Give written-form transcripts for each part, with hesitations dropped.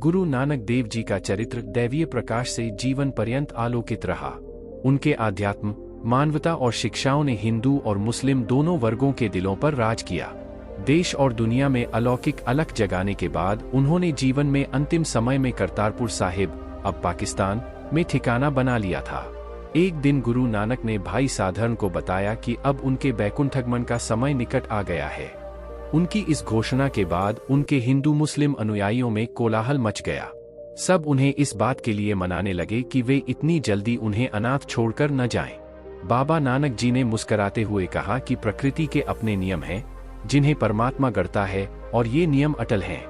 गुरु नानक देव जी का चरित्र दैवीय प्रकाश से जीवन पर्यंत आलोकित रहा। उनके आध्यात्म, मानवता और शिक्षाओं ने हिंदू और मुस्लिम दोनों वर्गों के दिलों पर राज किया। देश और दुनिया में अलौकिक अलख जगाने के बाद उन्होंने जीवन में अंतिम समय में करतारपुर साहिब, अब पाकिस्तान, में ठिकाना बना लिया था। एक दिन गुरु नानक ने भाई साधर्म को बताया कि अब उनके बैकुंठगमन का समय निकट आ गया है। उनकी इस घोषणा के बाद उनके हिंदू मुस्लिम अनुयायियों में कोलाहल मच गया। सब उन्हें इस बात के लिए मनाने लगे कि वे इतनी जल्दी उन्हें अनाथ छोड़कर न जाएं। बाबा नानक जी ने मुस्कराते हुए कहा कि प्रकृति के अपने नियम हैं, जिन्हें परमात्मा गढ़ता है, और ये नियम अटल हैं।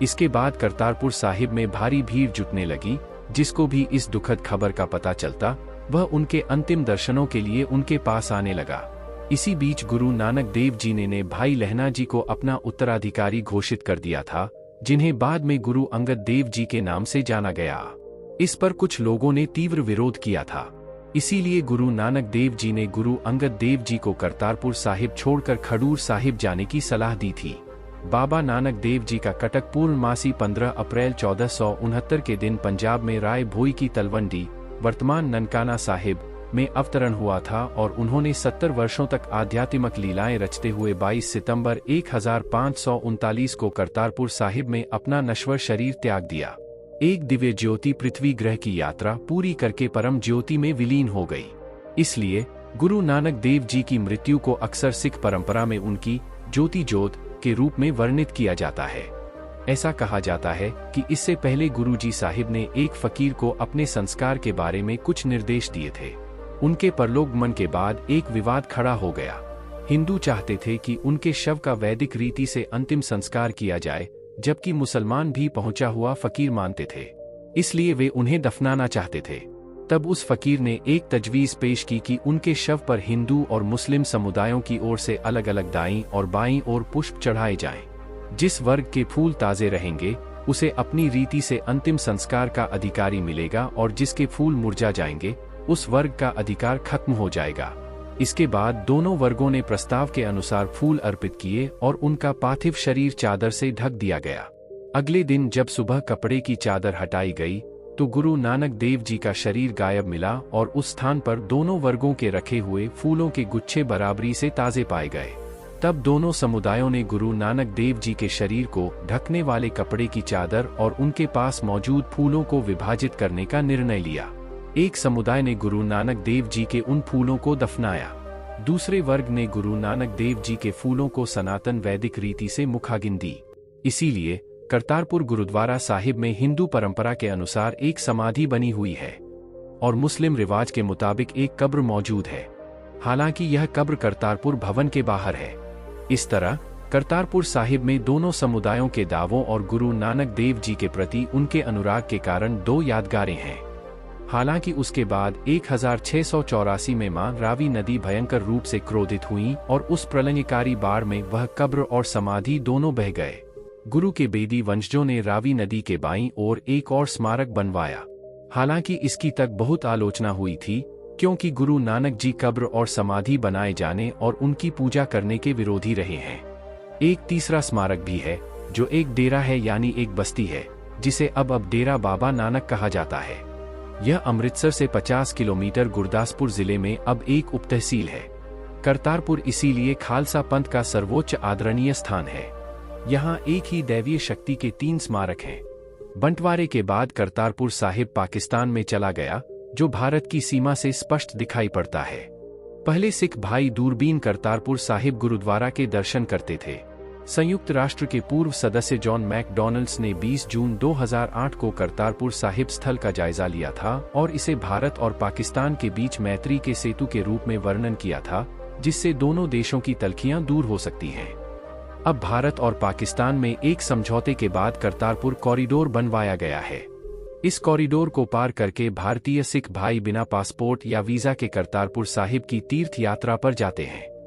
इसके बाद करतारपुर साहिब में भारी भीड़ जुटने लगी। जिसको भी इस दुखद खबर का पता चलता, वह उनके अंतिम दर्शनों के लिए उनके पास आने लगा। इसी बीच गुरु नानक देव जी ने भाई लहना जी को अपना उत्तराधिकारी घोषित कर दिया था, जिन्हें बाद में गुरु अंगद देव जी के नाम से जाना गया। इस पर कुछ लोगों ने तीव्र विरोध किया था। इसीलिए गुरु नानक देव जी ने गुरु अंगद देव जी को करतारपुर साहिब छोड़कर खडूर साहिब जाने की सलाह दी थी। बाबा नानक देव जी का कटक पूर्णमासी 15 अप्रैल 1469 के दिन पंजाब में राय भोई की तलवंडी, वर्तमान ननकाना साहिब, में अवतरण हुआ था और उन्होंने 70 वर्षों तक आध्यात्मिक लीलाएं रचते हुए 22 सितंबर 1539 को करतारपुर साहिब में अपना नश्वर शरीर त्याग दिया। एक दिव्य ज्योति पृथ्वी ग्रह की यात्रा पूरी करके परम ज्योति में विलीन हो गई। इसलिए गुरु नानक देव जी की मृत्यु को अक्सर सिख परंपरा में उनकी ज्योति ज्योत के रूप में वर्णित किया जाता है। ऐसा कहा जाता है कि इससे पहले गुरुजी साहिब ने एक फकीर को अपने संस्कार के बारे में कुछ निर्देश दिए थे। उनके परलोकगमन के बाद एक विवाद खड़ा हो गया। हिंदू चाहते थे कि उनके शव का वैदिक रीति से अंतिम संस्कार किया जाए, जबकि मुसलमान भी पहुंचा हुआ फकीर मानते थे, इसलिए वे उन्हें दफनाना चाहते थे। तब उस फकीर ने एक तजवीज पेश की कि उनके शव पर हिंदू और मुस्लिम समुदायों की ओर से अलग अलग दाईं और बाईं ओर पुष्प चढ़ाए जाएं। जिस वर्ग के फूल ताजे रहेंगे, उसे अपनी रीति से अंतिम संस्कार का अधिकारी मिलेगा, और जिसके फूल मुरझा जाएंगे, उस वर्ग का अधिकार खत्म हो जाएगा। इसके बाद दोनों वर्गों ने प्रस्ताव के अनुसार फूल अर्पित किए और उनका पार्थिव शरीर चादर से ढक दिया गया। अगले दिन जब सुबह कपड़े की चादर हटाई गई, तो गुरु नानक देव जी का शरीर गायब मिला और उस स्थान पर दोनों वर्गों के रखे हुए फूलों के गुच्छे बराबरी से ताजे पाए गए। तब दोनों समुदायों ने गुरु नानक देव जी के शरीर को ढकने वाले कपड़े की चादर और उनके पास मौजूद फूलों को विभाजित करने का निर्णय लिया। एक समुदाय ने गुरु नानक देव जी के उन फूलों को दफनाया। दूसरे वर्ग ने गुरु नानक देव जी के फूलों को सनातन वैदिक रीति से मुखाग्नि दी। इसीलिए करतारपुर गुरुद्वारा साहिब में हिंदू परंपरा के अनुसार एक समाधि बनी हुई है और मुस्लिम रिवाज के मुताबिक एक कब्र मौजूद है। हालांकि यह कब्र करतारपुर भवन के बाहर है। इस तरह करतारपुर साहिब में दोनों समुदायों के दावों और गुरु नानक देव जी के प्रति उनके अनुराग के कारण दो यादगारें हैं। हालांकि उसके बाद 1684 में मां रावी नदी भयंकर रूप से क्रोधित हुई और उस प्रलयकारी बाढ़ में वह कब्र और समाधि दोनों बह गए। गुरु के बेदी वंशजों ने रावी नदी के बाईं ओर एक और स्मारक बनवाया। हालांकि इसकी तक बहुत आलोचना हुई थी, क्योंकि गुरु नानक जी कब्र और समाधि बनाए जाने और उनकी पूजा करने के विरोधी रहे हैं। एक तीसरा स्मारक भी है, जो एक डेरा है, यानी एक बस्ती है, जिसे अब डेरा बाबा नानक कहा जाता है। यह अमृतसर से 50 किलोमीटर गुरदासपुर जिले में अब एक उपतहसील है। करतारपुर इसीलिए खालसा पंथ का सर्वोच्च आदरणीय स्थान है। यहाँ एक ही दैवीय शक्ति के 3 स्मारक हैं। बंटवारे के बाद करतारपुर साहिब पाकिस्तान में चला गया, जो भारत की सीमा से स्पष्ट दिखाई पड़ता है। पहले सिख भाई दूरबीन करतारपुर साहिब गुरुद्वारा के दर्शन करते थे। संयुक्त राष्ट्र के पूर्व सदस्य जॉन मैकडॉनल्ड्स ने 20 जून 2008 को करतारपुर साहिब स्थल का जायजा लिया था और इसे भारत और पाकिस्तान के बीच मैत्री के सेतु के रूप में वर्णन किया था, जिससे दोनों देशों की तल्खियां दूर हो सकती हैं। अब भारत और पाकिस्तान में एक समझौते के बाद करतारपुर कॉरिडोर बनवाया गया है। इस कॉरिडोर को पार करके भारतीय सिख भाई बिना पासपोर्ट या वीजा के करतारपुर साहिब की तीर्थ यात्रा पर जाते हैं।